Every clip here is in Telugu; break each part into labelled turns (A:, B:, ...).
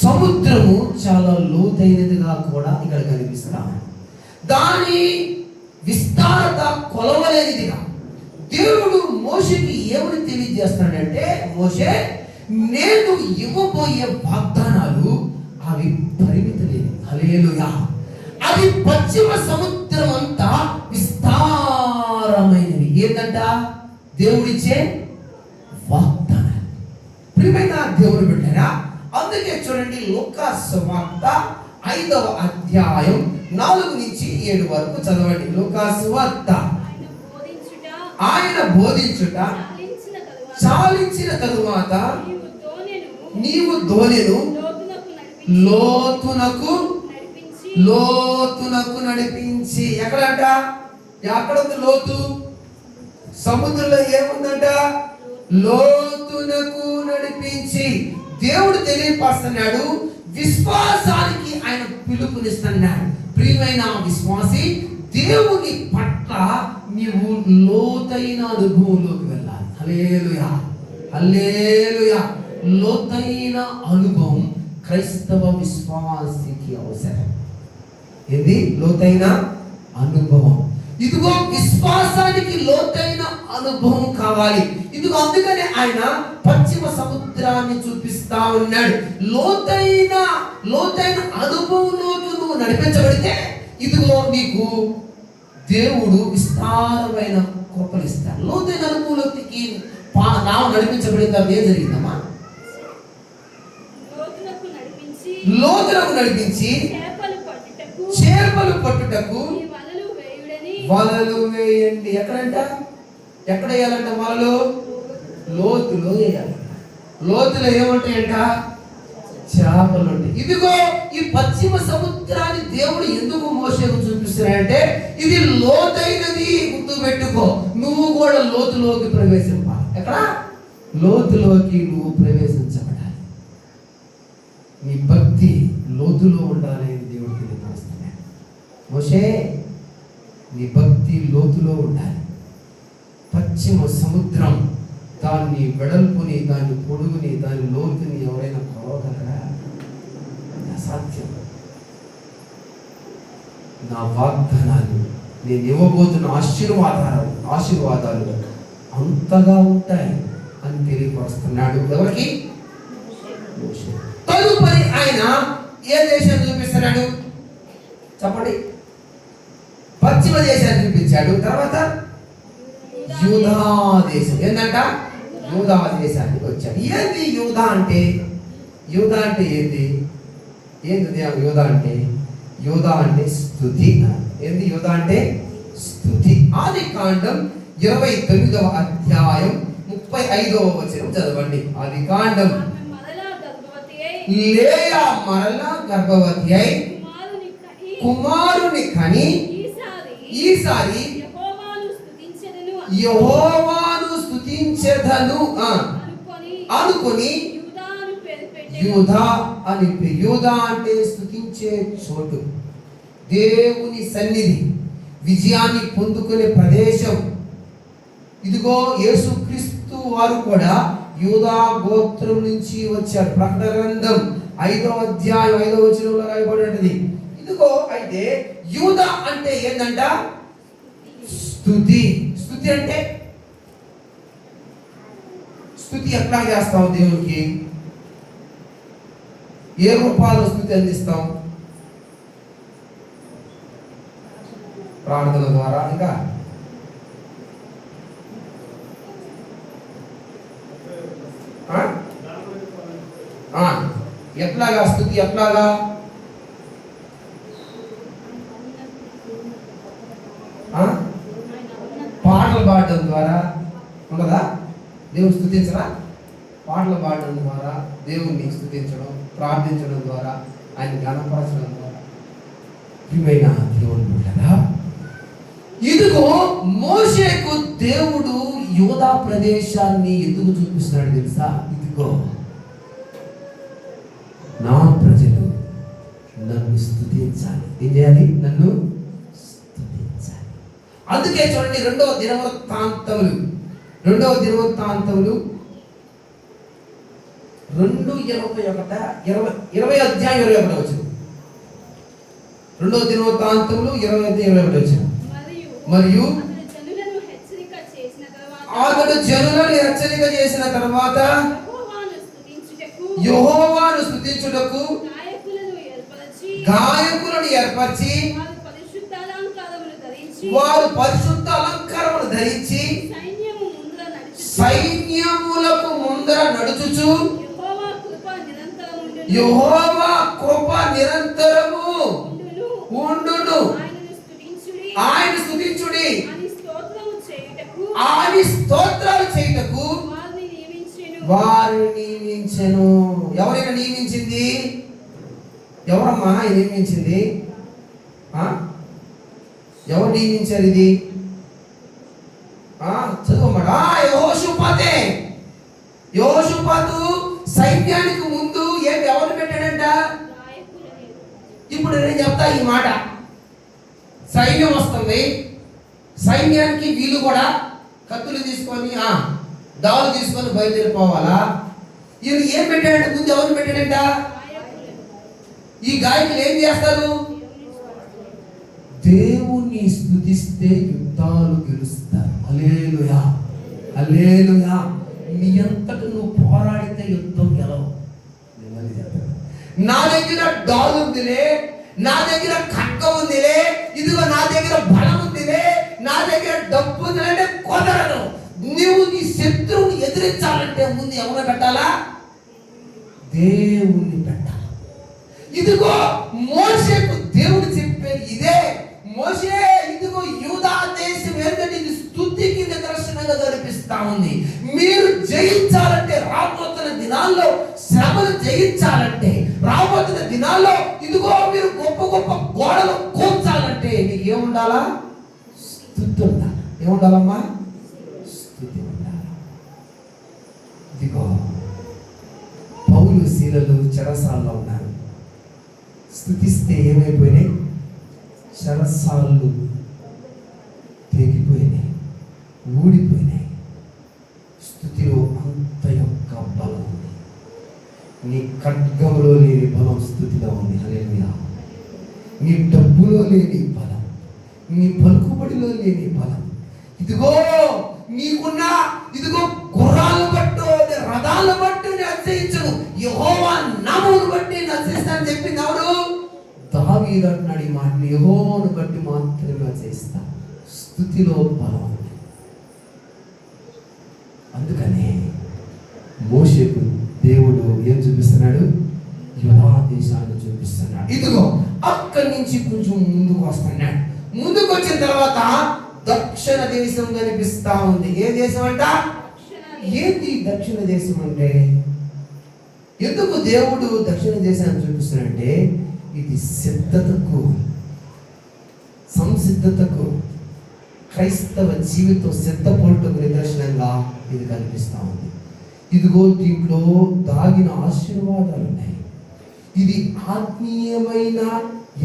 A: సముద్రము చాలా లోతైనదిగా కూడా ఇక్కడ కనిపిస్తాం. దాని విస్తారత కొలవలేనిదిగా. దేవుడు మోషేకి ఏమని తెలియజేస్తాడంటే, మోషే, నేను ఇవ్వబోయే వాగ్దానాలు అవి పరిమితి లేదు. హల్లెలూయా. అది పశ్చిమ సముద్రం అంతా విస్తారమైనది. ఏంటంట? దేవుడిచ్చే వాగ్దానాలు. ప్రియమైన దేవుడు బిడ్డలారా, అందుకే చూడండి, లూకా సువార్త 5వ అధ్యాయం 4 నుంచి 7 వరకు చదవండి. లూకా సువార్త. ఆయన బోధించుట చాలించిన తరువాత నీవు దోణిను లోతునకు నడిపించి. ఎక్కడంట? ఎక్కడుంది లోతు? సముద్రంలో ఏముందంట? లోతునకు నడిపించి. దేవుడు తెలియపరుస్తున్నాడు, విశ్వాసానికి ఆయన పిలుపునిస్తున్నాడు. ప్రియమైన విశ్వాసి, దేవుని పట్ల నీవు లోతైన అనుభవంలోకి వెళ్ళాలి. హల్లెలూయా, హల్లెలూయా. లోతైన అనుభవం క్రైస్తవ విశ్వాసికి అవసరం. ఇది లోతైన అనుభవం. ఇదిగో విశ్వాసానికి లోతైన అనుభవం కావాలి. ఇదిగో అందుకనే ఆయన పశ్చిమ సముద్రాన్ని చూపిస్తా ఉన్నాడు. లోతైన అనుభవంలోకి నువ్వు నడిపించబడితే ఇదిగో నీకు దేవుడు విస్తారమైన కృపలు ఇస్తాడు. లోతైన అనుభవంలోకి నావు నడిపించబడిన ఏం జరిగిందమ్మా? లోతునకు నడిపించి చేపలు పట్టుటకు వలలు వేయండి. ఎక్కడంట? ఎక్కడ వేయాలంట వలలు? లోతులో వేయాలి. లోతులో ఏముంటాయంట? చేపలు ఉంటాయి. ఇదిగో ఈ పశ్చిమ సముద్రాన్ని దేవుడు ఎందుకు మోషేకు చూపిస్తున్నాడంటే, ఇది లోతైనది, గుర్తు పెట్టుకో. నువ్వు కూడా లోతులోకి ప్రవేశింపాలి. ఎక్కడ? లోతులోకి నువ్వు ప్రవేశించబడాలి. నీ భక్తి లోతులో ఉండాలని దేవుడు తెలియజేస్తున్నాడు. మోషే, నీ భక్తి లోతులో ఉండాలి. పశ్చిమ సముద్రం దాన్ని వెడల్పుని, దాని పొడుగుని, దాని లోతుని ఎవరైనా కొలవగలరా? అసాధ్యం. నా వాగ్దానాలు, నేను ఇవ్వబోతున్న ఆశీర్వాదాలు అంతగా ఉంటాయి అని తెలియపరుస్తున్నాడు. ఎవరికి? తదుపరి ఆయన ఏ దేశాన్ని చూపిస్తున్నాడు చెప్పండి? పశ్చిమ దేశాన్ని చూపించాడు. తర్వాత యూదా దేశం. ఏంటంట? యూదా దేశానికి వచ్చాడు. ఏంది యూదా అంటే? యూదా అంటే ఏంది? యూదా అంటే? యూదా అంటే స్తుతి. ఏంది యూదా అంటే? స్తుతి. ఆదికాండం 29వ అధ్యాయం 35వ వచనం చదవండి. ఆదికాండం. లేయా మరలా గర్భవతి అయి కుమారుని కని ఈసారి యెహోవాను స్తుతించెదను అనుకొని యూదా అని. యూదా అంటే స్తుతించే చోటు, దేవుని సన్నిధి, విజయాన్ని పొందుకునే ప్రదేశం. ఇదిగో యేసుక్రీస్తు వారు కూడా యూదా గోత్రం నుంచి వచ్చారు. ప్రకటన గ్రంథం 5వ అధ్యాయం 5వ వచనంలో రాయబడి ఉంటుంది. ఇదిగో అయితే యూదా అంటే ఏంటంట? స్తుతి. స్తుతి అంటే స్తుతి ఎట్లా చేస్తాం? దేవునికి ఏ రూపాల్లో స్తుతి అందిస్తాం? ప్రార్థన ద్వారా. ఇంకా ఎట్లాగా స్తుతి? ఎట్లాగా? పాటలు పాడడం ద్వారా ఉండదా? దేవుని స్తుతించరా? పాటలు పాడడం ద్వారా దేవుణ్ణి స్తుతించడం, ప్రార్థించడం ద్వారా, ఆయన ఘనపరచడం ద్వారా. ప్రియమైన దేవుడు కదా, ఇదిగో మోషేకు దేవుడు యూదా ప్రదేశాన్ని ఎందుకు చూపిస్తున్నాడు తెలుసా? ఇదిగో నా ప్రజలు నన్ను స్తుతించాలి. ఏం చేయాలి? నన్ను స్తుతించాలి. అందుకే చూడండి, 2వ దినవృత్తాంతములు 20 అధ్యాయం 21 వచ్చింది. 2 దినవృత్తాంతములు 20 వచ్చింది. మరియు అతడు జనులను హెచ్చరిక చేసిన తర్వాత యెహోవాను స్తుతించుటకు గాయకులను ఏర్పరిచి వారు పరిశుద్ధ అలంకారములు ధరించి సైన్యములకు ముందర నడుచుచు యెహోవా కృప నిరంతరము ఉండును, ఆయన స్తుతించుడి, ఆయన స్తోత్రాలు చేయుటకు వారిని నియమించెను. ఎవరైనా నియమించింది? ఎవరమ్మా నియమించింది? ఎవరు నియమించారు ఇది? చదువుమాడా యెహోషాపాతే. యెహోషాపాతు సైన్యానికి ముందు ఎవరు పెట్టాడంట? ఇప్పుడు నేను చెప్తా ఈ మాట. సైన్యం వస్తుంది, సైన్యానికి వీళ్ళు కూడా కత్తులు తీసుకొని దావులు తీసుకొని బయలుదేరిపోవాలా. ఈయన ఏం పెట్టాడంటే ముందు ఎవరు పెట్టాడంట? ఈ గాయకులు ఏం చేస్తారు? దేవుని స్తుతిస్తే యుద్ధాలు గెలుస్తారు. హల్లెలూయా, హల్లెలూయా. నీ అంతట నువ్వు పోరాడితే యుద్ధం గెలవు. నా దగ్గర డాల్ ఉందిలే, నా దగ్గర ఖడ్గం ఉందిలే, ఇదిగో నా దగ్గర బలం ఉందిలే, నా దగ్గర డబ్బు ఉందిలే కుదరదు. నువ్వు నీ శత్రువుని ఎదిరించాలంటే ముందు ఎవరు పెట్టాలా? దేవుణ్ణి పెట్టాలి. ఇదిగో మోషేకు దేవుడు చెప్పేది ఇదే. మోషే, ఇదిగో యూదా దేశం ఏంటంటే ఇది స్తుతికి నిదర్శనంగా కనిపిస్తా ఉంది. మీరు జయించాలంటే, రాబోతున్న దినాల్లో శ్రమను జయించాలంటే, రాబోతున్న దినాల్లో ఇదిగో మీరు గొప్ప గొప్ప గోడలు కూర్చాలంటే మీకు ఏముండాలా? స్తుతి ఉండాలి. ఏముండాలమ్మా? స్తుతి ఉండాలి. ఇదిగో పౌలు శీలలు చెరసాల్లో ఉన్నారు. స్తుతిస్తే ఏమైపోయినాయి? చెరసాలు తెగిపోయినాయి, ఊడిపోయినాయి. స్తుతిలో అంత యొక్క బలం ఉంది. నీ ఖడ్గంలో లేని బలం స్తుతిలో ఉంది. హల్లెలూయా. నీ డబ్బులో లేని బలం, నీ పలుకుబడిలో లేని బలం, ఇదిగో నీకున్న ఇదిగో గుర్రాలు బట్టు రథాలు బట్టు నేను అతిశయించను, యెహోవా నామమును బట్టి నేను అతిశయిస్తానని చెప్పింది ఎవరు? దావీదు అంటున్నాడు ఈ మాటని, యెహోవాను బట్టి మాత్రమే చేస్తా. స్తుతిలో బలం. అందుకనే మోషేకు దేవుడు ఏం చూపిస్తున్నాడు? యూదా దేశాన్ని చూపిస్తున్నాడు. ఇదిగో అక్కడి నుంచి కొంచెం ముందుకు వస్తున్నాడు. ముందుకు వచ్చిన తర్వాత దక్షిణ దేశం కనిపిస్తా ఉంది. ఏ దేశం అంట? ఏంటి దక్షిణ దేశం అంటే? ఎందుకు దేవుడు దక్షిణ దేశాన్ని చూపిస్తున్నాడంటే ఇది సిద్ధతకు, సంసిద్ధతకు, క్రైస్తవ జీవితం సిద్ధపడుటకు నిదర్శనంగా ఇది కనిపిస్తా ఉంది. ఇదిగో దీంట్లో దాగిన ఆశీర్వాదాలు ఉన్నాయి. ఇది ఆత్మీయమైన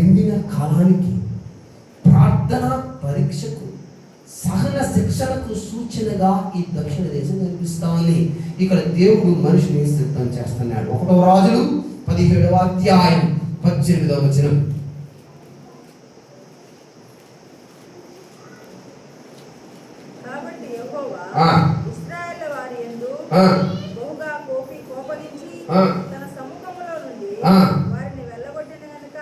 A: ఎండిన కాలానికి, ప్రార్థన పరీక్షకు, సహన శిక్షణకు సూచనగా ఈ దక్షిణ దేశం కనిపిస్తా ఉంది. ఇక్కడ దేవుడు మనిషిని సిద్ధం చేస్తున్నాడు. 1 రాజులు 17వ అధ్యాయం 18వ వచనం.
B: కాబట్టి యెహోవా ఇశ్రాయేలు వారి యందు బహుగా కోపగించి తన సముఖములో నుండి వారిని వెళ్ళగొట్టిన గనుక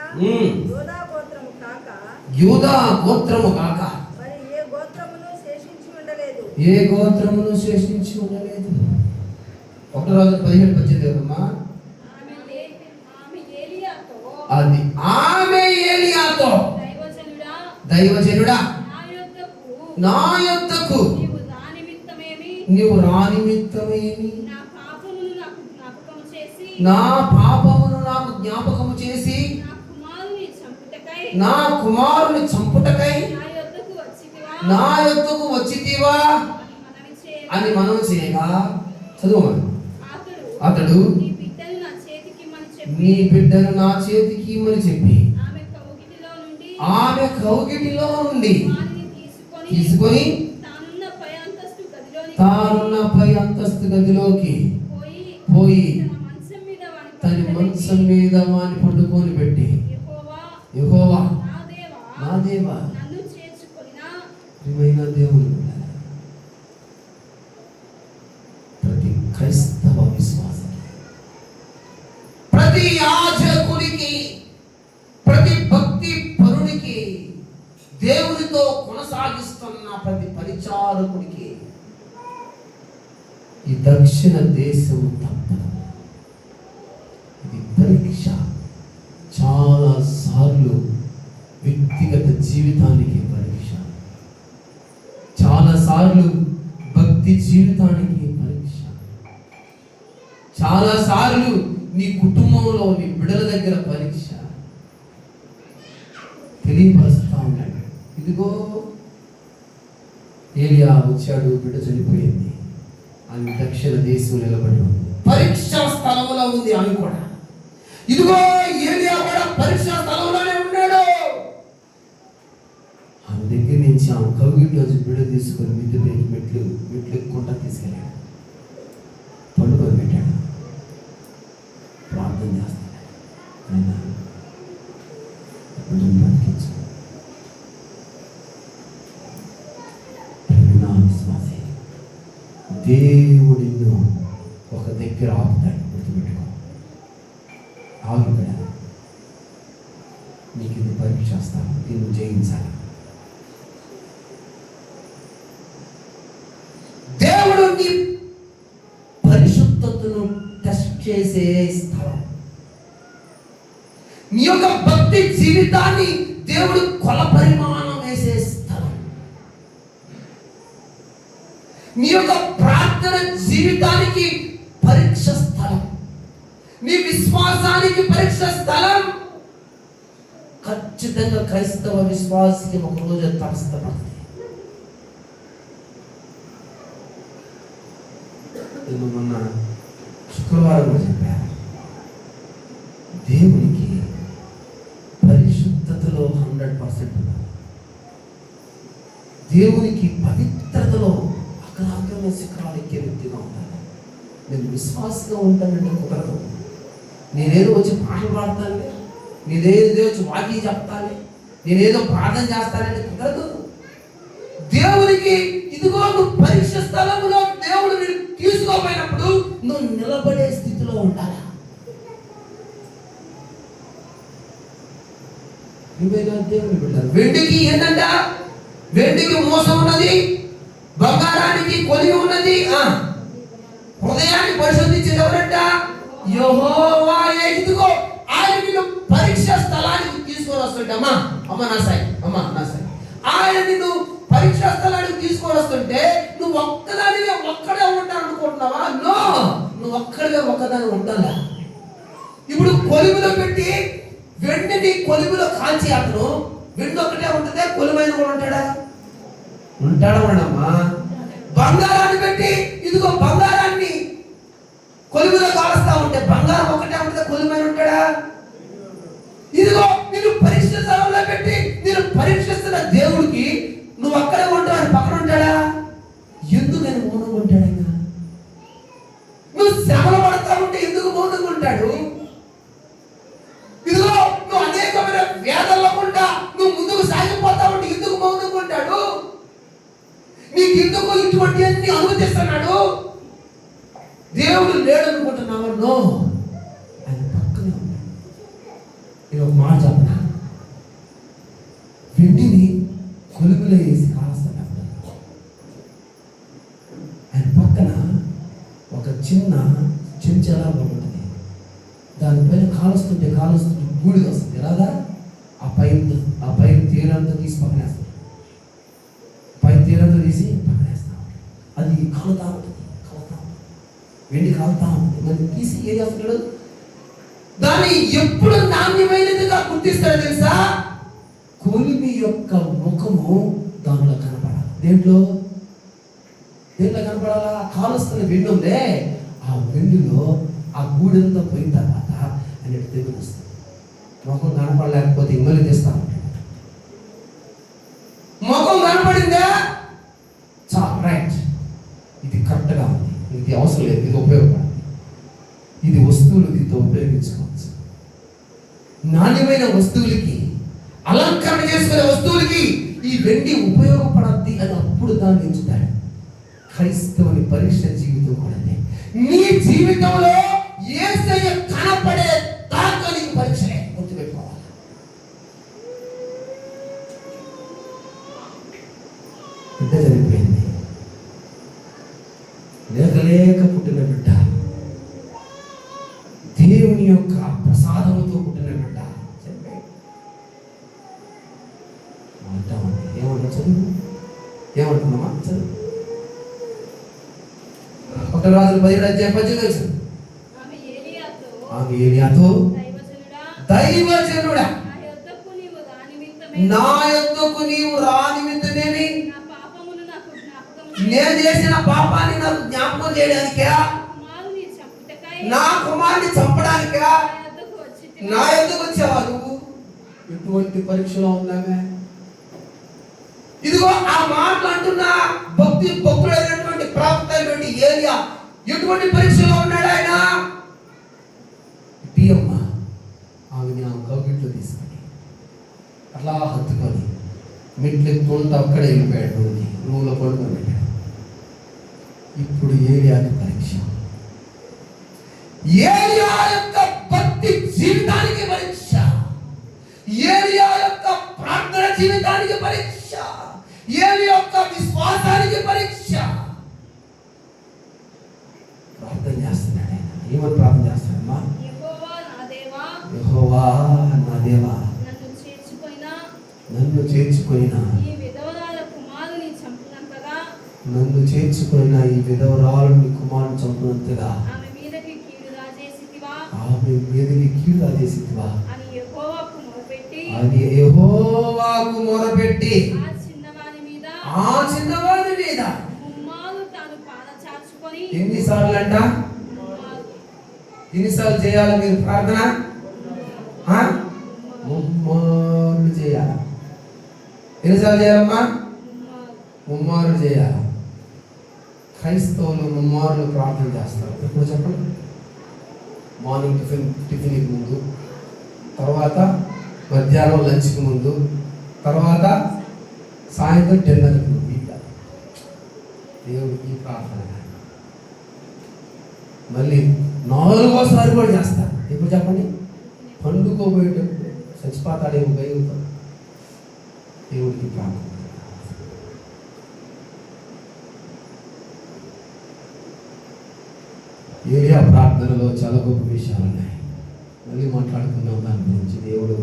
B: యూదా గోత్రము కాక మరి ఏ గోత్రమును శేషించి ఉండలేదు.
A: ఏ గోత్రమును శేషించి ఉండలేదు. 1 రాజులు 17:18 అమ్మా. అది ఆమె ఏలియాతో దైవజనుడా నా యొద్దకు నీవు రానిమిత్తమేమి నా పాపమును నాకు జ్ఞాపకము చేసి నా కుమారుని చంపుటకై నా యొద్దకు వచ్చితివా అని మనం చేయగా, చదువు. అతడు నీ బిడ్డను నా చేతికి ఇమ్మని చెప్పి ఆమె కౌగిటిలో నుండి తీసుకొని తానున్న పై అంతస్తు గదిలోకి పోయి తన మంచం మీద వాని పండుకొని పెట్టి, యెహోవా నా దేవా ప్రియమైన దేవుని బిడ్డలారా, ప్రతి క్రైస్తవ విశ్వాసం, ప్రతి యాజకునికి, ప్రతి భక్తి పరునికి, దేవునితో కొనసాగిస్తున్న ప్రతి పరిచారకుడికి ఈ దక్షిణ దేశం తప్పదు. ఇది పరీక్ష. చాలా సార్లు వ్యక్తిగత జీవితానికి పరీక్ష, చాలా సార్లు భక్తి జీవితానికి పరీక్ష, చాలా సార్లు నీ కుటుంబంలో నీ బిడ్డల దగ్గర పరీక్ష. తెలియపరుస్తా ఉన్నాడు. ఇదిగో ఏలియా వచ్చాడు, బిడ్డ చనిపోయింది, ఆమె దక్షిణ దేశం నిలబడి ఉంది, పరీక్షా స్థలంలో ఉంది ఆమె కూడా. ఇదిగో ఏలియా కూడా పరీక్షా స్థలంలోనే ఉన్నాడు. ఆమె దగ్గర నుంచి ఆమె కవిగిట్లోంచి బిడ్డ తీసుకొని మిద్దె పైకి మెట్లు ఎక్కుంటా తీసుకెళ్ళాడు, పండుకొని పెట్టాడు, ప్రార్థన చేస్తాడు. ఆయన బ్రతికించు. విశ్వాసే, దేవుడు నిన్ను ఒక దగ్గర ఆపుతాడు. గుర్తుపెట్టుకో, ఆగుతాడు. నీకు ఇది పరీక్షిస్తాను, దీన్ని జయించాలి. దేవుడు నీ పరిశుద్ధతను టెస్ట్ చేసే స్థలం. నీ యొక్క భక్తి జీవితాన్ని దేవుడు కొల పరిమాణం వేసే స్థలం. నీ యొక్క ప్రార్థన జీవితానికి పరీక్ష స్థలం. నీ విశ్వాసానికి పరీక్ష స్థలం. ఖచ్చితంగా క్రైస్తవ విశ్వాసికి ఒక రోజు తటస్థపడుతుంది. నేను మొన్న శుక్రవారం కూడా చెప్పాను, దేవునికి పరిశుద్ధతలో 100% ఉండాలి. దేవునికి పవిత్రతలో అగ్రహాగ్రమ శిఖరాలు ఎక్కే వ్యక్తిగా ఉండాలి. నేను విశ్వాసంగా ఉంటానంటే కుదరదు. నేనేదో వచ్చి పాటలు పాడతాను, నేనేదో వచ్చి వాక్యం చెప్తాను, నేనేదో ప్రార్థన చేస్తానంటే కుదరదు. దేవునికి ఇదిగో నువ్వు పరీక్ష స్థలంలో దేవుడు నేను తీసుకోపోయినప్పుడు నువ్వు నిలబడే స్థితిలో ఉండాలి. దేవుని బిడ్డలు, వెండికి ఏంటంట? వెండికి మోసం ఉన్నది, బంగారానికి కొలివి ఉన్నది, హృదయాన్ని పరిశోధించేది ఎవరంట? యెహోవాయే. ఇదిగో ఆయన నిన్ను పరీక్ష స్థలానికి తీసుకొని వస్తుంటే, అమ్మ నా సాయి, ఆయన నిన్ను పరీక్షా స్థలానికి తీసుకొని వస్తుంటే నువ్వు ఒక్కడే ఉంటా అనుకుంటున్నావా? నో, నువ్వు ఒక్కదాని ఉండాలా. ఇప్పుడు కొలువులో పెట్టి వెండిని కొలువులో కాల్చి అతను వెండి ఒక్కటే ఉంటుందే, కొలువైన కూడా ఉంటాడా ఉండమ్మా? బంగారాన్ని పెట్టి ఇదిగో బంగారాన్ని కొలువులో కాలుస్తా ఉంటే బంగారం ఒకటే ఉంటుందే, కొలువైన ఉంటాడా? ఇదిగో నేను పరీక్ష స్థలంలో పెట్టి నేను పరీక్షిస్తున్న దేవుడికి నువ్వు అక్కడే ఉంటావు అని పక్కన ఉంటాడా? ఎందుకు నేను మౌనంగా ఉంటాడు? ఆయన నువ్వు శ్రమలు పడతా ఉంటే ఎందుకు మౌనంగా ఉంటాడు? ఇదిగో నువ్వు అనేకమైన వేదనలో ఉంటా నువ్వు ముందుకు సాగిపోతా ఉంటే ఎందుకు మౌనంగా ఉంటాడు? నీకు ఎందుకు ఇటువంటి అన్ని అనుమతిస్తున్నాడు? దేవుడు లేడు అనుకుంటున్నావు? నో, ఆయన పక్కనే ఉన్నాడు. నేను ఒక మాట చెప్పనా, వెండిని కొలుగులో వేసి కాలుస్తాడు. ఆయన పక్కన ఒక చిన్న చెంచాలా ఉంటుంది, దానిపైన కాలుస్తుంటే బూడిద వస్తుంది. ఎలాగా? ఆ పైన తీరంతా తీసి పక్కనేస్తాం, పైన తీరంతా తీసి పక్కనేస్తాం. అది కాలుతా ఉంటుంది, వెండి కాలుతా ఉంటుంది. మరి తీసి ఏం చేస్తున్నాడు? దాన్ని ఎప్పుడు నాణ్యమైనదిగా గుర్తిస్తాడు తెలుసా? కొలిమి యొక్క ముఖము దానిలో కనపడాలి. దేంట్లో కనపడాలా? కాలుస్తున్న వెండి ఉందే, ఆ వెండిలో ఆ గూడెంతో పోయిన తర్వాత అన్నిటి తెగులు వస్తుంది. ముఖం కనపడలేకపోతే ఇంగలి తీస్తా ఉంటాడు. ముఖం కనపడిందా? చాలా రైట్, ఇది కరెక్ట్గా ఉంది, ఇది అవసరం లేదు, ఇది ఉపయోగపడింది, ఇది వస్తువులు దీంతో జీవితం ఉపయోగించుకోవచ్చు. నాణ్యమైన వస్తువులకి, అలంకరణ చేసుకునే వస్తువులకి ఈ వెండి ఉపయోగపడద్ది అని అప్పుడు దాన్ని ఎంచుతాడు. క్రైస్తవుని పరీక్ష జీవితం కూడా నీ జీవితంలో యేసయ్య కనపడే దాకా నీకు పరీక్షలే, గుర్తుపెట్టుకోవాలి. బిడ్డ చనిపోయింది, లేక పుట్టిన బిడ్డ, దేవుని యొక్క ప్రసాదంతో పుట్టిన బిడ్డ చనిపోయింది. అంటామండి, ఏమంటా చదువు, ఏమంటున్నామా చదువు. 1 రాజులు 17:18 ఆమె ఏలియాతో, దైవజనుడా నా యొద్దకు నీవు రా నిమిత్తమేమి, నేను చేసిన పాపాన్ని నాకు జ్ఞాపకం చేయడానికా, నా కుమారుని చంపడానికా నా యొద్దకు వచ్చావా నువ్వు? ఎటువంటి పరీక్షలో ఉందామే? ఇదిగో ఆ మాటలు అంటున్న భక్తుడైనటువంటి ప్రవక్త అయినటువంటి ఏలియా ఎటువంటి పరీక్షలో ఉన్నాడు ఆయన? పియమ్మ ఆమె కౌగిట్లో తీసుకొని అట్లా హత్తుకొని మెట్లు ఎక్కుంటూ అక్కడే వెళ్ళిపోయాడు, రూమ్లో పడుకొని పెట్టాడు. ఇప్పుడు ఏలియాకి పరీక్ష, ఏలియా యొక్క భక్తి జీవితానికి పరీక్ష, ఏలియా యొక్క ప్రార్థన జీవితానికి పరీక్ష, ఏలియా యొక్క విశ్వాసానికి పరీక్ష. ప్రార్థన చేస్తున్నాడు ఆయన. ఏమని ప్రార్థన చేస్తాడమ్మా? యెహోవా నా దేవా, నన్ను చేర్చుకొనినా నన్ను చేర్చుకొనినా ఈ విధవరాలుని కుమారుని చంపినంతగా ఆమె మీదకి కీడు రాజేసితివా అని యెహోవాకు మొరపెట్టి ఆ చిన్నవాని మీద ఎన్నిసార్లు అంట? ఎన్నిసార్లు చేయాలి మీరు ప్రార్థన? ముమ్మార్లు చేయాలి. ఎన్నిసార్లు చేయాలమ్మా? ముమ్మార్లు చేయాలి. క్రైస్తవులు ముమ్మార్లు ప్రార్థన చేస్తారు. ఎప్పుడు చెప్పండి? మార్నింగ్ టిఫిన్కి ముందు, తర్వాత మధ్యాహ్నం లంచ్కి ముందు, తర్వాత సాయంత్రం డిన్నర్కి ముందు. దేవుడికి ప్రార్థన. మళ్ళీ 4వసారి కూడా చేస్తారు. ఎప్పుడు చెప్పండి? పండుకోబోయేటప్పుడు చచ్చిపోతాడేమో భయంతో దేవుడికి ప్రార్థన. ఏలియా ప్రార్థనలో చాలా గొప్ప విషయాలు ఉన్నాయి. మళ్ళీ మాట్లాడుకున్నాం దాని గురించి. దేవుడు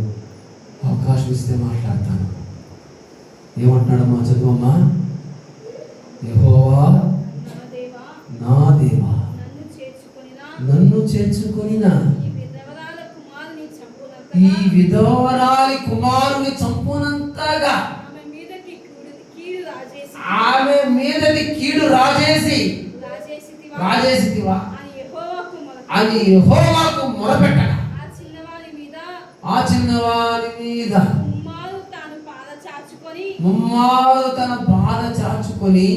A: అవకాశం ఇస్తే మాట్లాడతాను. ఏమంటున్నాడమ్మా? చదువమ్మా. యెహోవా నా దేవా, నన్ను చేర్చుకొనినా ఈ విధవరాలి కుమారుని చంపునంతగా ఆమె మీదకి కీడు రాజేసితివా అని యెహోవాకు మొరపెట్టగా ఆ చిన్నవాని మీద ముమ్మారు తన బాధ చాచుకొని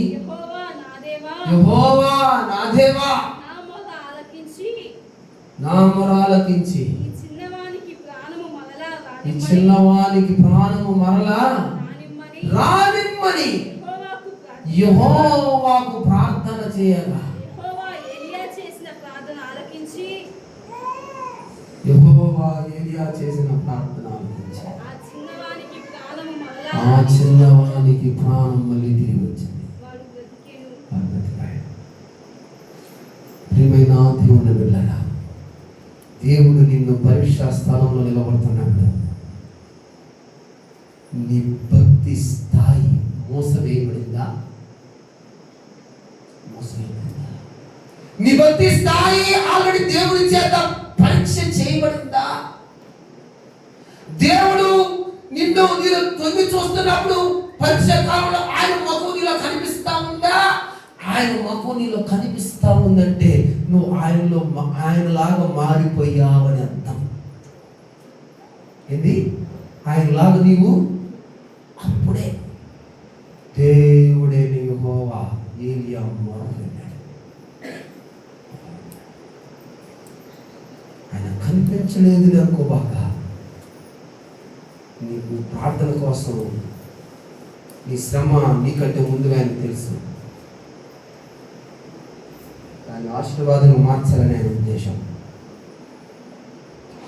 A: యెహోవా నా దేవా నా మొర ఆలకించి ఈ చిన్నవానికి ప్రాణము మరలా రానిమ్మని యెహోవాకు ప్రార్థన చేయగా యెహోవా ఏలియా చేసిన ప్రార్థన ఆలకించి ఆ చిన్నవానికి ప్రాణం మళ్ళీ తిరిగి వచ్చింది. ప్రియమైన దేవుని బిడ్డలారా, దేవుడు నిన్ను పరీక్షా స్థానంలో నిలబడుతున్నాడు. నీ భక్తి స్థాయి మోసవేయబడిందా? మోసవేయబడిందా? నీ భక్తి స్థాయి ఆల్రెడీ దేవుడి చేత పరీక్ష చేయబడిందా? దేవుడు నిన్ను నీలో తొంగి చూస్తున్నప్పుడు పరీక్ష కాలంలో ఆయన ముఖం నీలో కనిపిస్తా ఉందా? ఆయన ముఖం నీలో కనిపిస్తా ఉందంటే నువ్వు ఆయనలాగా మారిపోయావని అర్థం. ఏంది? ఆయనలాగా నీవు అప్పుడే దేవుడే యెహోవా ఏలియా మొరపెట్టాడు. ఆయన ప్రార్థించలేదు అనుకోబాక. నీకు ప్రార్థన కోసం నీ శ్రమ నీకంటే ముందుగా ఆయనకు తెలుసు. దాని ఆశీర్వాదం మార్చాలని ఆయన ఉద్దేశం.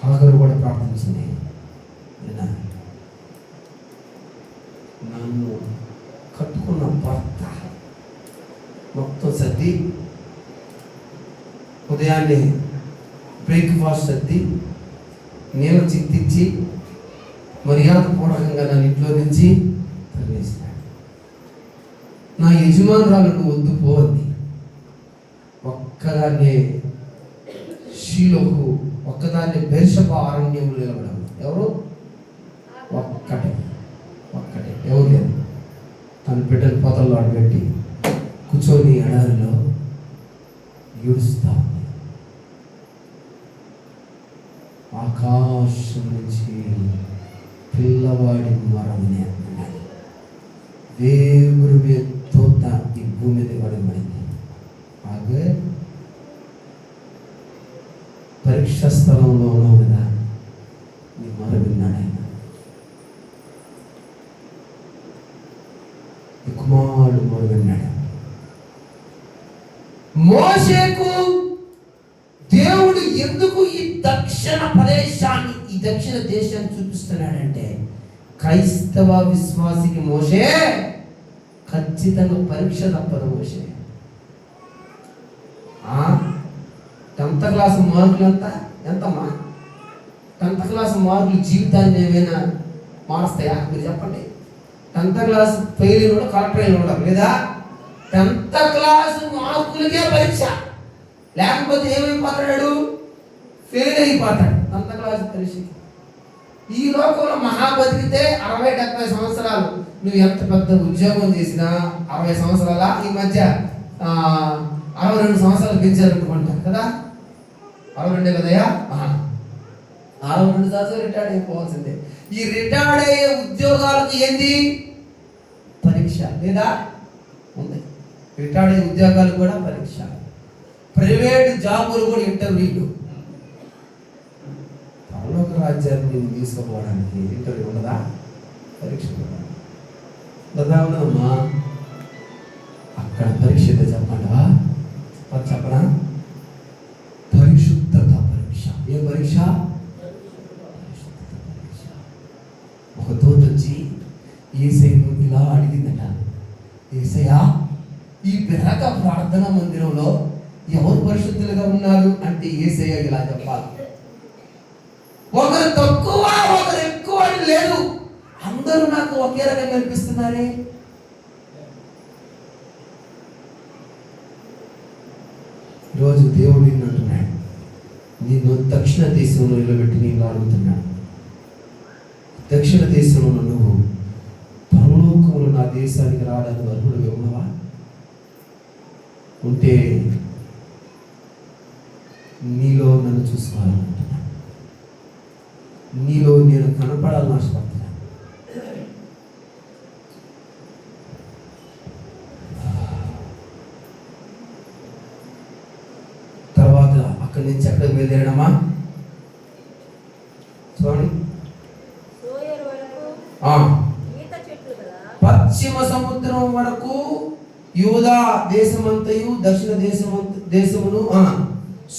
A: హాగరు కూడా ప్రార్థించింది, నన్ను కట్టుకున్న భర్త మొత్తం సర్ది, ఉదయాన్నే బ్రేక్ఫాస్ట్ సర్ది, నీళ్ళ చిత్తిచ్చి మర్యాదపూర్వకంగా నన్ను ఇంట్లో నుంచి తరివేసినాడు. నా యజమానురాలకు వద్దు పోంది. ఒక్కదాన్నే షీలోకు, ఒక్కదాన్నే బెర్షబ అరణ్యంలో నిలబడాలి. ఎవరు? ఒక్కటే ఎవరు లేదు. తన బిడ్డలు పొదల్లో అడగట్టి కూర్చొని ఎడారిలో ఏడుస్తా ఉంది. ఆకాశం నుంచి పిల్లవాడి మరణమే అన్నది దేవుడి తోత ఈ భూమి మీద పడబడింది. ఆగే పరీక్ష స్థలంలో ఉన్నావు కదా, నీ మర విన్నాడు ఆయన. కుమారుడు మర విన్నాడు. మోషేకు దేవుడు ఎందుకు ఈ దక్షిణ ప్రదేశాన్ని, ఈ దక్షిణ దేశాన్ని చూపిస్తున్నాడంటే, క్రైస్తవ విశ్వాసికి మోషే ఖచ్చితంగా పరీక్ష తప్పదు. మోషే 10th క్లాస్ మార్కులు ఎంతమ్మా? 10th క్లాస్ మార్కులు జీవితాన్ని ఏమైనా మారుస్తాయా? మీరు చెప్పండి. 10th క్లాస్ ఫెయిల్ అయిన కూడా కలెక్టర్ అయిన ఉండరు లేదా? 10th క్లాస్ మార్కులకే పరీక్ష, లేకపోతే ఏమైపోతాడు? ఫెయిల్ అయిపోతాడు 10th క్లాస్ పరీక్షకి. ఈ లోకంలో మహా బతికితే 60-70 సంవత్సరాలు. నువ్వు ఎంత పెద్ద ఉద్యోగం చేసినా 60 సంవత్సరాల, ఈ మధ్య 62 సంవత్సరాలు పెంచారనుకుంటారు కదా. 62 కదయా? 62 సంవత్సరాలు రిటైర్డ్ అయిపోవాల్సిందే. ఈ రిటైర్డ్ అయ్యే ఉద్యోగాలకు ఏంది? పరీక్ష లేదా? ఉంది. రిటైర్డ్ అయ్యే ఉద్యోగాలు కూడా పరీక్ష. ప్రైవేట్ జాబులు కూడా ఇంటర్వ్యూలు. పరలోక రాజ్యాన్ని నేను తీసుకోవడానికి ఇంటర్వ్యూ ఉండదా? పరీక్ష ఉండదా? ఉండదమ్మా. అక్కడ పరీక్ష చెప్పండివా? చెప్పనా? పరిశుద్ధత పరీక్ష. ఏ పరీక్ష? ఒక దూత వచ్చి యేసయ్యను ఇలా అడిగిందట, యేసయ్యా, ఈ బెరక ప్రార్థనా మందిరంలో ఎవరు పరిశుద్ధులుగా ఉన్నారు అంటే యేసయ్య ఇలా చెప్పాలి. ఒకరు తక్కువ ఒకరు ఎక్కువ అని లేదు, అందరూ నాకు ఒకే రకంగా కనిపిస్తున్నారే. ఈరోజు దేవుడు నిన్నంటున్నాడు, నిన్ను దక్షిణ దేశంలో నిలబెట్టి నేను అడుగుతున్నాడు. దక్షిణ దేశంలో నువ్వు పరలోకంలో నా దేశానికి రావడానికి అర్హుడుగా ఉన్నావా? ఉంటే నీలో నన్ను చూసుకోవాలనుకుంటున్నాను, నీలో నేను కనపడాలని ఆశపడుతున్నాను. తర్వాత అక్కడి నుంచి ఎక్కడికి బయలుదేరడమా? చూడండి, పశ్చిమ సముద్రం వరకు యూదా దేశమంతయు, దక్షిణ దేశమును,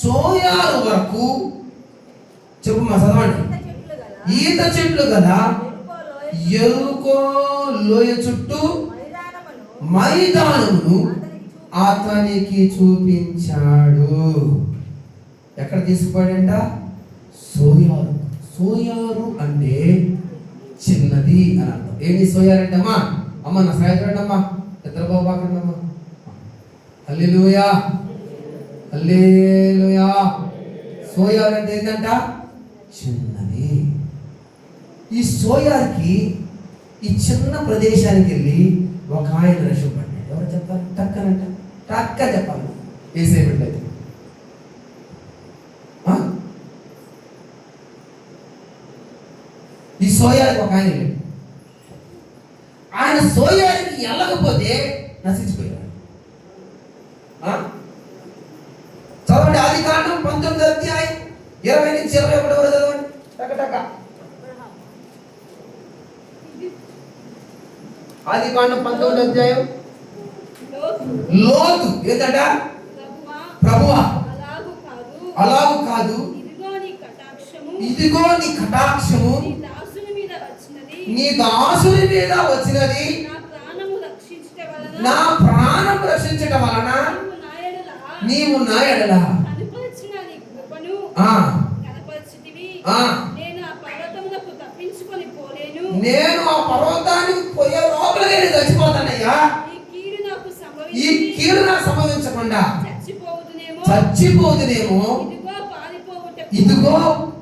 A: సోయారు వరకు. చెప్పమ్మా, చదవండి. ఈత చెట్లు కదా ఎరుకో లోయ చుట్టూ మైదానమును అతనికి చూపించాడు. ఎక్కడ తీసుకుపోయాడంట? సోయారు. సోయారు అంటే చిన్నది అని అర్థం. ఏంటి సోయారు అంటే? అమ్మ నా సాయంత్రం అమ్మా, నిద్రపోబాకండమ్మా. హల్లెలూయా, హల్లెలూయా. సోయారు అంటే ఏంటంట? చిన్నది. ఈ సోయార్కి, ఈ చిన్న ప్రదేశానికి వెళ్ళి ఒక ఆయన రక్షపడ్డాడు. ఎవరు చెప్పాలి? టక్కనంట, టక్క చెప్పాలి. ఏసేపెట్లయితే ఈ సోయారికి ఒక ఆయన వెళ్ళాడు. ఆయన సోయారికి వెళ్ళకపోతే నశించిపోయాడు. చదవండి, ఆదికాండం 19వ అధ్యాయం 20 నుంచి 21 వరకు. మొదటగా ఆదికాండం 19వ అధ్యాయం లోతు ఏంటట? ప్రభువా అలాగు కాదు, ఇదిగో నీ కటాక్షము నీ దాసుని మీద వచ్చినది, నా ప్రాణం రక్షించటం వలన నీవు నా ఎడల నేను ఆ పర్వతానికి పోయే లోపల నేను చచ్చిపోతానయ్యా. ఈ కీడు నాకు సంభవించకుండా చచ్చిపోదునేమో. ఇదిగో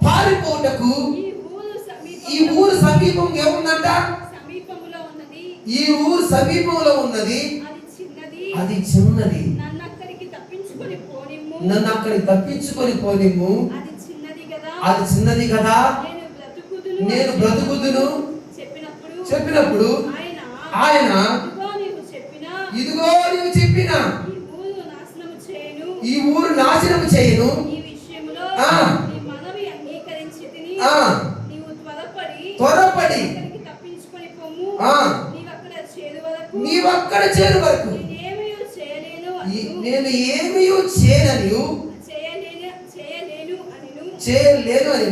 A: పారిపోటకు ఈ ఊరు సమీపం ఏముందంట? ఈ ఊరు సమీపంలో ఉన్నది, అది చిన్నది. నన్ను అక్కడికి తప్పించుకొని పోనిమ్ము. అది చిన్నది కదా, నేను బ్రతుకుదును చెప్పినప్పుడు ఆయన ఇదిగో నీవు చెప్పిన ఈ ఊరు నాశనం చేయను. త్వరపడి నీవక్కడ చేరు వరకు నేను ఏమీ చేయలేను అని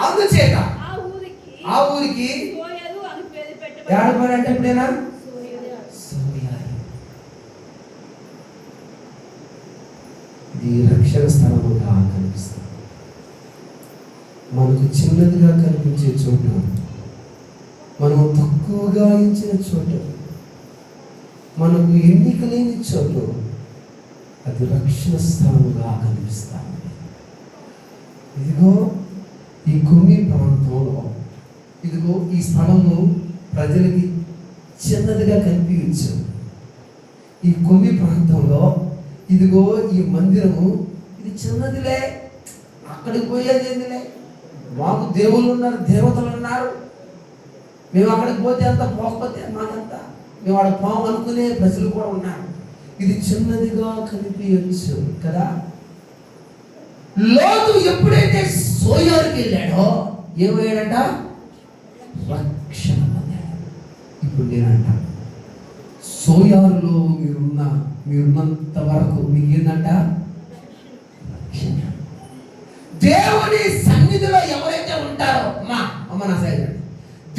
A: అందుచేత ఆ ఊరికి ఏడపడంటే ఎప్పుడైనా ఇది రక్షణ స్థలముగా కనిపిస్తుంది. మనకు చిన్నదిగా కనిపించే చోటు, మనం తక్కువగా ఇచ్చిన చోటు, మనకు ఎన్నిక లేని చోటు, అది రక్షణ స్థలముగా కనిపిస్తా ఉంది. ఇదిగో ఈ కొమ్మి ప్రాంతంలో, ఇదిగో ఈ స్థలము ప్రజలకి చిన్నదిగా కనిపించు. ఈ కొమ్మి ప్రాంతంలో ఇదిగో ఈ మందిరము ఇది చిన్నదిలే, అక్కడికి పోయేది ఏందిలే, మాకు దేవుళ్ళు ఉన్నారు, దేవతలు ఉన్నారు, మేము అక్కడికి పోతే అంత పోకపోతే మాకంతా మేము ఆడ పాము అనుకునే ప్రజలు కూడా ఉన్నారు. ఇది చిన్నదిగా కనిపించచ్చు కదా. లోతు ఎప్పుడైతే సోయారుకి వెళ్ళాడో ఏమయ్యాడట? రక్షణ పొందాడు. ఇప్పుడు నేనంట సోయారులో మీరున్నంత వరకు మీకు ఏంటంట? రక్షణ. దేవుని సన్నిధిలో ఎవరైతే ఉంటారో అమ్మ నా సైడ్,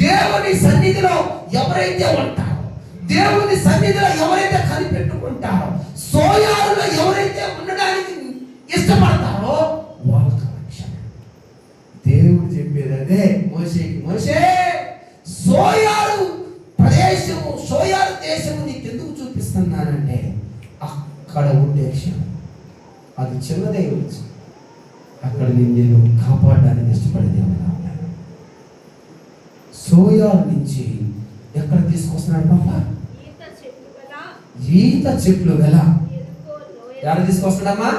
A: దేవుని సన్నిధిలో ఎవరైతే ఉంటారో, దేవుని సన్నిధిలో ఎవరైతే కనిపెట్టుకుంటారో, సోయారులో ఎవరైతే ఉండడానికి ఇష్టపడతారో వాళ్ళకి రక్షణ. దేవుడు చెప్పేది అదే మోషేకి, మోషే సోయారు ప్రదేశము, సోయారు దేశము నీకెందుకు చూపిస్తున్నానంటే అక్కడ ఉండే క్షణం అది చిన్నదే వచ్చు, అక్కడ నేను కాపాడడానికి ఇష్టపడేది ఏమైనా ఉన్నాను. సోయారు నుంచి ఎక్కడ తీసుకొస్తున్నాడు పాప? ఈత చెట్లు గల, ఎక్కడ తీసుకొస్తున్నాడమ్మా?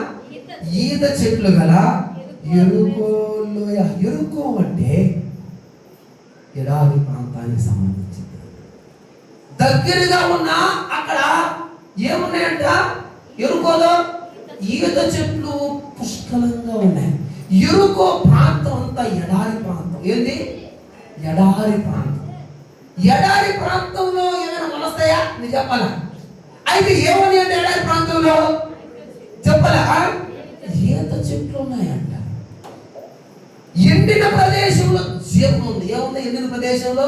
A: ఈత చెట్లు గల ఎరుకో లోయ. ఎరుకో అంటే ఎడారి ప్రాంతానికి సంబంధించింది. దగ్గరగా ఉన్న అక్కడ ఏమున్నాయంట? ఎరుకోలో ఈత చెట్లు పుష్కలంగా ఉన్నాయి. ఎరుకో ప్రాంతం అంతా ఎడారి ప్రాంతం. ఏంది? ఎడారి ప్రాంతం. ఎడారి ప్రాంతంలో ఏమైనా వస్తాయా? నేను చెప్పాలా? అయితే ఏమని అంటే ఎడారి ప్రాంతంలో చెప్పాలా? ఈత చెట్లు ఉన్నాయంట. ఎండిన ప్రదేశంలో జీవం ఉంది. ఏముంది ఎండిన ప్రదేశంలో?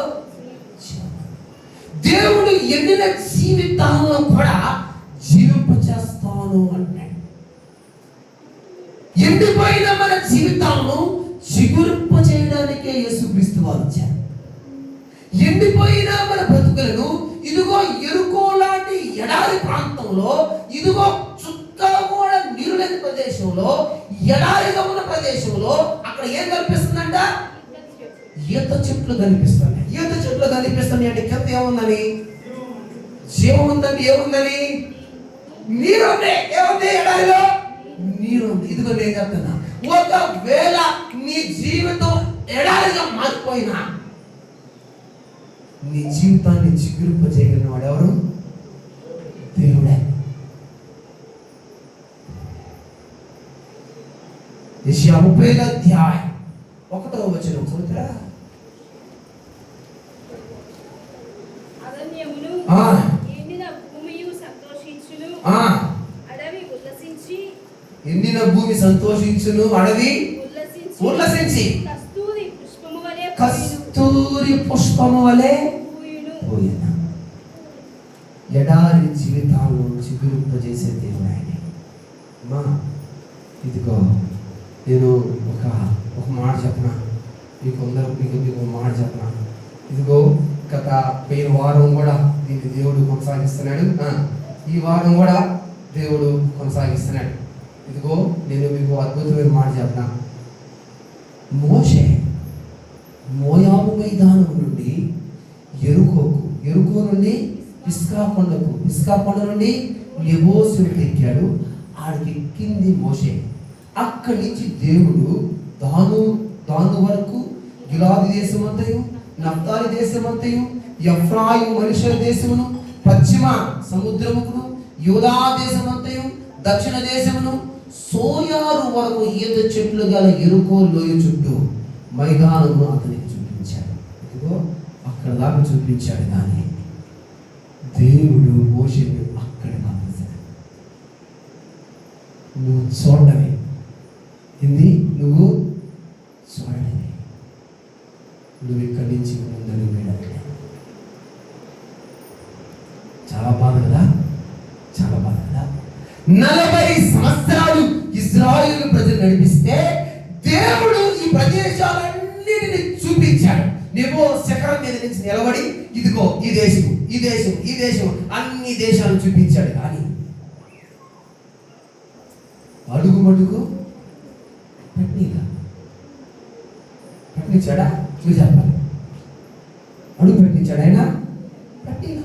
A: దేవుడు ఎండిన జీవితాలను కూడా జీవింపచేస్తాను అంటాడు. ఎండిపోయిన మన జీవితాలను చిగురింప చేయడానికే యేసుక్రీస్తు వారు వచ్చారు. ఎండిపోయిన మన బ్రతుకులను ఇదిగో ఎరుకో లాంటి ఎడారి ప్రాంతంలో, ఇదిగో చుక్క కూడా నీరు లేని ప్రదేశంలో, ఎడారిగా ఉన్న ప్రదేశంలో అక్కడ ఏం కనిపిస్తుందంట? ఈత చెట్లు కనిపిస్తున్నాయి. ఈత చెట్లు కనిపిస్తున్నాయి అంటే కింద ఏముందని? జీవం ఉందండి. ఏముందని? నీరు ఉంది. ఏముంది? ఎడారిలో నీరు ఉంది. ఇదిగో నేను చెప్తున్నా, ఒకవేళ నీ జీవితం ఎడారిగా మారిపోయినా నీ జీవితాన్ని చిగురింప చేయగలిగిన వాడు ఎవరు? దేవుడే. యెషయా 30వ అధ్యాయం 1వ వచనం చదువుతారా?
B: అరణ్యమును
A: ఆ.
B: ఎండిన భూమియు సంతోషించును.
A: ఆ.
B: అడవి ఉల్లసించి
A: ఎండిన భూమి సంతోషించును, అడవి ఉల్లసించి
B: కస్తూరి పుష్పము వలె
A: కస్తూరి పుష్పము వలె
B: పూయును.
A: పోయిన. ఎడారి జీవితాలను చిగురింపజేసే దేవుడు ఆయన. అమ్మా ఇదిగో నేను ఒక మాట చెప్పనా, మీకు ఒక మాట చెప్పనా. ఇదిగో గత పోయిన వారం కూడా దీన్ని దేవుడు కొనసాగిస్తున్నాడు, ఈ వారం కూడా దేవుడు కొనసాగిస్తున్నాడు. ఇదిగో నేను మీకు అద్భుతమైన మాట చెప్పనా. మోషే మోయాబు మైదానం నుండి ఎరుకో నుండి పిస్కా కొండ నుండి నెబోసుకు ఎక్కాడు. ఆడికి ఎక్కింది మోషే. అక్కడి నుంచి దేవుడు దాను వరకు గిలాదు దేశమంతయు, నఫ్తాలి దేశమంతయు, ఎఫ్రాయిము మనుషుల దేశమును, పశ్చిమ సముద్రమును, యూదా దేశమంతయు, దక్షిణ దేశమును, సోయారు వరకు ఈత చెట్లు గల ఎరుకో లోయ చుట్టూ మైదానము అతనికి చూపించాడు. ఇదిగో అక్కడ దాకా చూపించాడు. కానీ దేవుడు మోషేని అక్కడ పంపించాడు. నువ్వు చూడవే ఇది, నువ్వు చూడవే, నువ్వు ఇక్కడి నుంచి ముందడు వెళ్ళాలి. చాలా బాధ కదా, చాలా బాధ కదా. 40 సంవత్సరాలు ఇజ్రాయేలు ప్రజలు నడిపిస్తే దేవుడు ఈ ప్రదేశాలన్నిటిని చూపించాడు. నువ్వు శిఖరం మీద నుంచి నిలబడి ఇదిగో ఈ దేశం అన్ని దేశాలను చూపించాడు. కానీ అడుగు పెట్టించాడా? మీరు చెప్పాలి. అడుగు పెట్టించాడు ఆయన? పెట్టినా.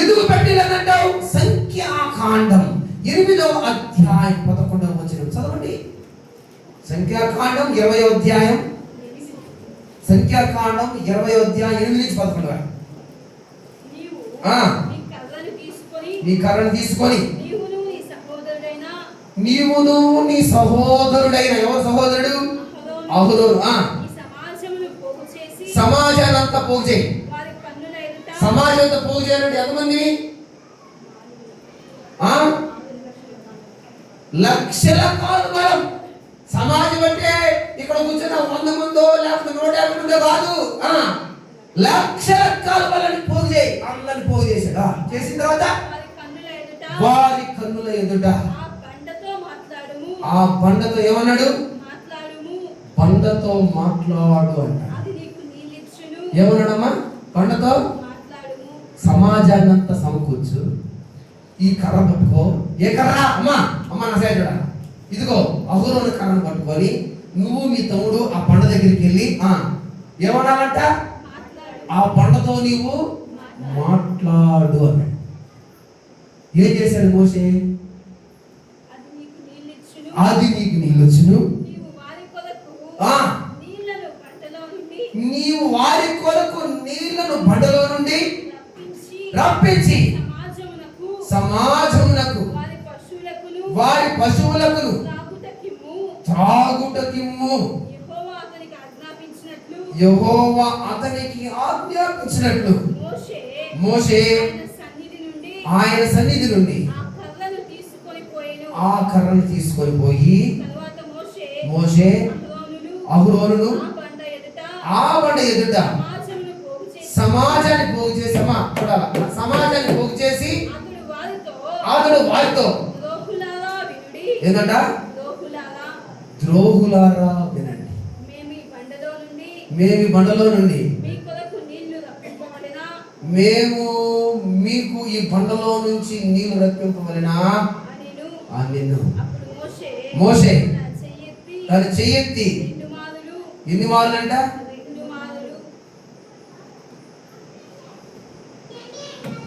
A: ఎందుకు పెట్టిందంటావు? సంఖ్యాకాండం 8వ అధ్యాయం 11వ వచనం చదవండి. సంఖ్యాకాండం 20వ అధ్యాయం, సంఖ్యాకాండం 20వ అధ్యాయం 8 నుంచి 11. నీ కర్రను తీసుకొని నీవును నీ సహోదరుడైన, ఎవరు సహోదరుడు? అహరోను. సమాజాన్ని అంతా పోగు చేయి. సమాజం అంతా పోగు చేయాలంటే ఎంతమంది? లక్షల కాదు బలం. సమాజం అంటే ఇక్కడ కూర్చున్న 100 మందో లేకపోతే 150 మందో కాదు. లక్షల కాలు బలాన్ని పోగు చేయి. అందరిని పోగు చేశాడు. చేసిన తర్వాత వారి కన్నుల ఎదుట ఆ బండతో ఏమన్నాడు? బండతో మాట్లాడు అన్నాడు. ఏమన్నాడమ్మా? బండతో సమాజాన్ని అంతా సమకూర్చు. ఈ కర్ర పట్టుకో. ఏ కర్ర? అమ్మా నా సైడ్ ఇదిగో అహరోను కర్రను పట్టుకొని నువ్వు మీ తమ్ముడు ఆ బండ దగ్గరికి వెళ్ళి ఏమన్నాడంట? ఆ బండతో నీవు మాట్లాడు అన్నాడు. ఏం చేశాడు మోషే? అది నీకు నీళ్ళొచ్చును, నీవు వారి కొరకు నీళ్లను బండలో నుండి రప్పించి సమాజమునకు వారి పశువులకు త్రాగుటకిమ్ము. యెహోవా అతనికి ఆజ్ఞాపించినట్లు మోషే ఆయన సన్నిధి నుండి ఆ కర్రను తీసుకొని పోయి మోషే అహరోనును ఆ బండ ఎదుట సమాజాన్ని పోగు చేసి సమాజాన్ని పోగు చేసి అతడు వారితో ఏంటంట? ద్రోహులారా వినండి, మేము బండలో నుండి మేము మీకు ఈ బండలో నుంచి నీళ్లు రప్పింపవలెనా నిన్ను. మోషే తన చెయ్యెత్తి ఎన్ని మార్లు అంట?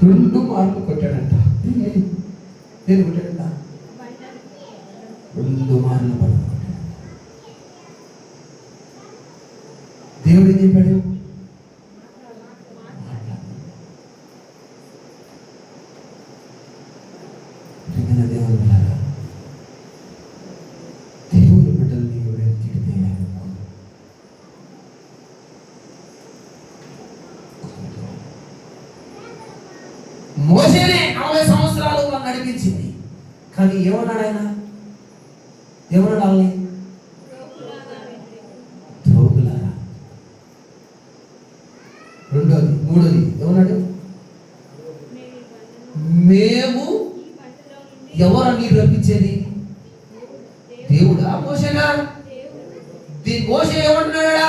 A: 2 మార్లు కొట్టాడంట. నేను కొట్టాడంట 2 మార్లు పడుతున్నాడు. దేవుడు ఏం చెప్పాడు? దేవుని బిడ్డల్ని ఎవరైనా తిడితే మోషేనే 40 సంవత్సరాలు వాళ్ళు నడిపించింది. కానీ ఏమన్నాడు ఆయన? ఏమన్నాడు వాళ్ళని? ద్రోగులారా. రెండోది, మూడోది ఏమన్నాడు? మేము ఎవరు నీరు రప్పించేది? దేవుడా మోషేనా? మోషే ఏమంటున్నాడా?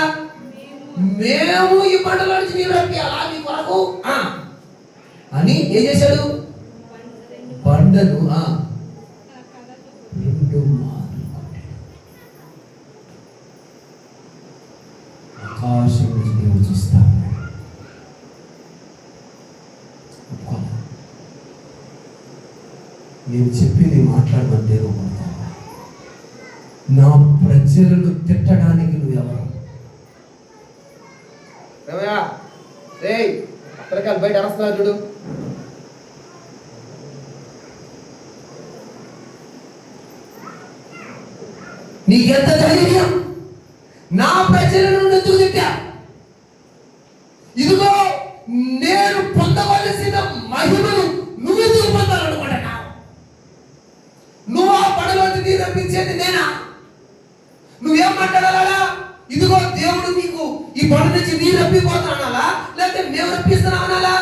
A: మేము ఈ బండలో నుంచి నీరు రప్పియాలా మీ కొరకు అని ఏం చేశాడు? బండను 2 మార్లు కొట్టాడు. ఆకాశం నుంచి దేవుడు చూస్తాడు. నేను చెప్పింది మాట్లాడమంటే నా ప్రజలను తిట్టడానికి నువ్వు ఎవరు? అప్పటికాలు బయట అరస్తున్నారు చూడు. నీకెంత ధైర్యం? నా ప్రజలను ఎందుకు తిట్టా? ఇదిగో నేను పొందవలసిన మహిమను నువ్వెందుకు పొందాలనుకుంటున్నావు? నువ్వు ఆ పడలోకి నీరు రప్పించేది నేనా? నువ్వేం మాట్లాడాలా? ఇదిగో దేవుడు నీకు ఈ బండ నుంచి నీరు రప్పిపోతానాలా, లేకపోతే మేము రప్పిస్తున్నాం అనాలా?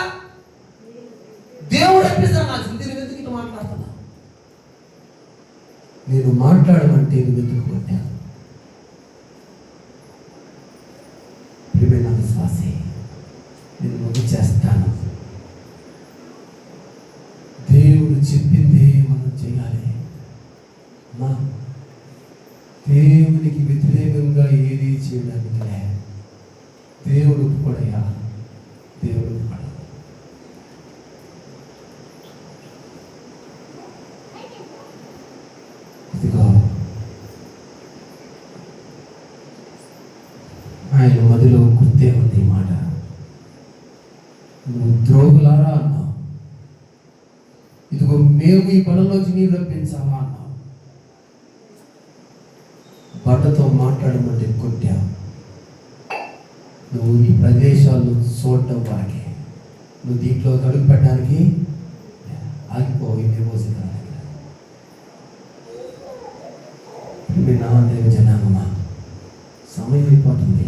A: దేవుడు రప్పిస్తున్నా. నువ్వు ఎందుకు ఇట్లా మాట్లాడుతున్నా? నేను మాట్లాడమంటే నువ్వు ఎందుకు కొట్టా? ప్రియమైన విశ్వాసే, నేను ముందు చేస్తాను. దేవుడు చెప్పిందే మనం చేయాలి. దేవునికి వ్యతిరేకంగా ఏది చేయడానికి లేదు. దేవుడు ఒప్పుకోడయ్యా, దేవుడు ఒప్పుకోడు. ఇదిగో ఆయన మదిలో గుర్తే ఉంది ఈ మాట. నువ్వు ద్రోగులారా అన్నావు. ఇదిగో మేము ఈ పనుల్లోంచి నీరు రప్పించాలా అన్నావు. బండతో మాట్లాడమంటే కొట్టావు. నువ్వు ఈ ప్రదేశాల్లో చూడటం వరకే. నువ్వు దీంట్లో అడుగు పెట్టడానికి ఆగిపోయి నా దేవ జనామా, సమయం అయిపోతుంది.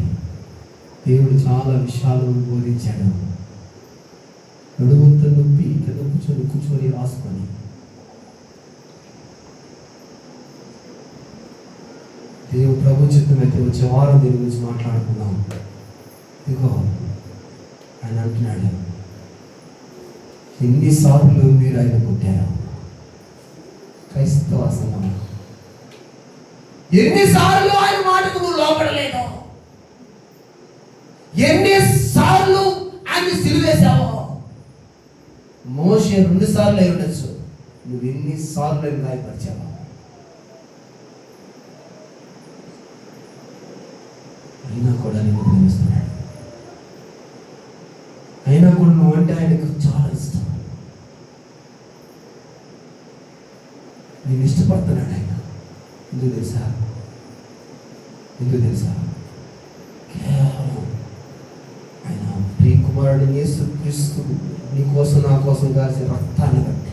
A: దేవుడు చాలా విషయాలు బోధించాడు. నడువంతా నొప్పి కింద కూర్చొని రాసుకొని దేవుడు ప్రభు చిత్తమైతే వచ్చే వారం దీని గురించి మాట్లాడుకుందాం. ఇదిగో ఆయన అంటున్నాడు, ఎన్నిసార్లు మీరు ఆయన కొట్టారు? క్రైస్తవ సంఘం, ఎన్నిసార్లు ఆయన మాటకు నువ్వు లోపడలేదు? ఎన్నిసార్లు ఆయన సిలువేశావో? మోషే 2 సార్లు అయి ఉండొచ్చు. నువ్వు ఎన్నిసార్లు ఆయన గాయపరిచావా? అయినా కూడా నేను ప్రేమిస్తున్నాడు. అయినా కూడా నువ్వు అంటే ఆయనకు చాలా ఇష్టం. నేను ఇష్టపడుతున్నాడు ఆయన. ఎందుకు తెలుసా? కేవలం ఆయన ప్రియ కుమారుడు యేసు క్రీస్తు నీ కోసం నా కోసం కాల్సిన రక్తాన్ని బట్టి,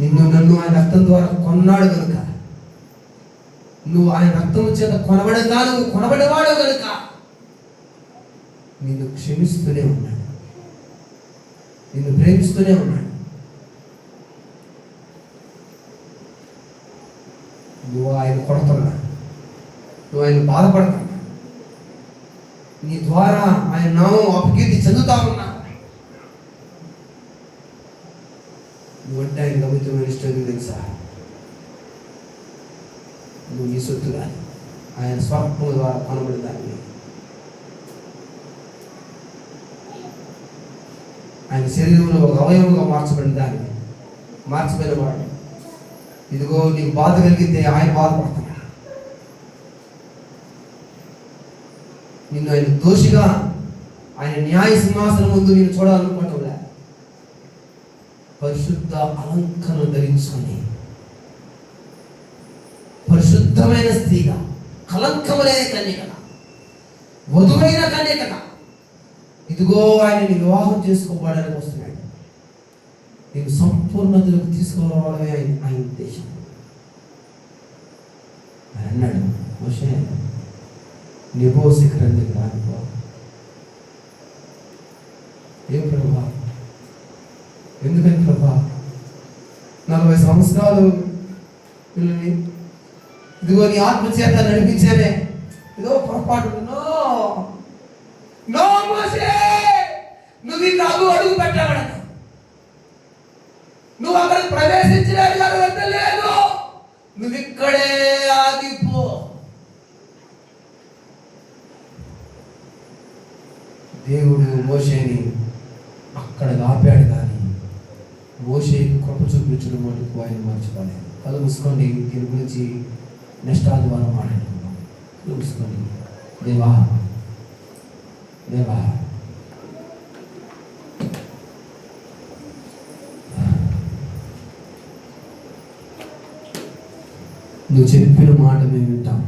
A: నిన్ను నన్ను ఆయన రక్తం ద్వారా కొన్నాడు కనుక, నువ్వు ఆయన రక్తం చేత కొనబడేవాడు కనుక నిన్ను క్షమిస్తూనే ఉన్నాడు, నిన్ను ప్రేమిస్తూనే ఉన్నాడు. నువ్వు ఆయన కొడుతున్నా, నువ్వు ఆయన బాధపడుతున్నా, నీ ద్వారా ఆయన నామం అపకీర్తి చెందుతా ఉన్నా. నువ్వంటే ఆయన గమితమైన ఇష్టం తెలుసా? నువ్వు నీ సొత్తు కానీ ఆయన స్వరూపం ద్వారా కొనబడదాన్ని. ఆయన శరీరంలో ఒక అవయవంగా మార్చబడిన దాన్ని, మార్చబడిన వాడు. ఇదిగో నీకు బాధ కలిగితే ఆయన బాధపడుతున్నాడు. నిన్ను ఆయన దోషిగా ఆయన న్యాయ సింహాసనం ముందు నేను చూడాలనుకోవటంలే. పరిశుద్ధ అలంకరణ ధరించుకొని పరిశుద్ధమైన స్త్రీగా, కలంకములైన కన్యకగా, వధువైన కన్యకగా ఇదిగో ఆయనని వివాహం చేసుకోవడానికి వస్తున్నాడు. నేను సంపూర్ణతలోకి తీసుకురావడమే ఆయన ఉద్దేశం. ఆయన అన్నాడు, మోషే నెబో శిఖరం దగ్గర ఆగిపో. ఏం ప్రభా, ఎందుకని ప్రభా 40 సంవత్సరాలు పిల్లల్ని ఇదిగో నీ ఆత్మచేత నడిపించానే, ఇదో పొరపాటు. నో మోషే, నువ్వు ఇంకా అడుగు పెట్టబడదు. నువ్వు అక్కడ ప్రవేశించడానికి అర్హత లేదు. నువ్వు ఇక్కడే ఆగిపో. దేవుడు మోషేని అక్కడ ఆపాడు, కానీ మోషేకి కృప చూపించడం మటుకు ఆయన మర్చిపోలేదు. కళ్ళు మూసుకోండి, దీని గురించి నెక్స్ట్ ఆదివారం మాట్లాడుకుందాం. కళ్ళు మూసుకోండి. దేవా దేవా, నువ్వు చెప్పిన మాట మేము వింటాం.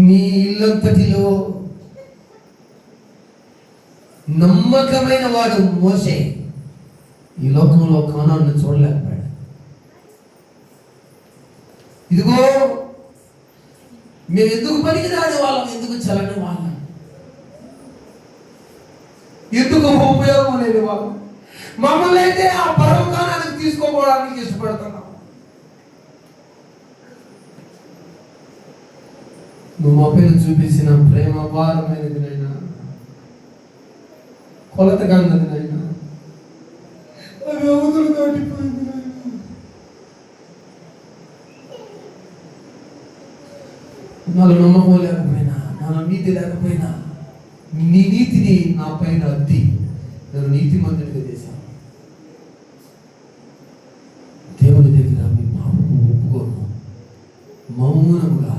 A: నీ ఇల్లంతటిలో నమ్మకమైన వాడు మోషే ఈ లోకంలో కానాన్ని చూడలేకపోయాడు. ఇదిగో మేము ఎందుకు పనికిరాని వాళ్ళం, ఎందుకు చలని వాళ్ళం, ఎందుకు ఉపయోగం లేని వాళ్ళం, మమ్మల్ని అయితే ఆ పరమకానానికి తీసుకోవడానికి ఇష్టపడుతున్నాం. నువ్వు మా పేరు చూపించిన ప్రేమ అపారమైనది నైనా, కొలత కాన్నది నైనా, అది అవతులు దాటిపోయింది నైనా. నాలో నమ్మకం లేకపోయినా, నాలో నీతి లేకపోయినా, నీ నీతిని నా పైన అద్ది నన్ను నీతిమంతుడిగా చేశాను. దేవుని దగ్గర మీ పాపము ఒప్పుకోను, మౌనముగా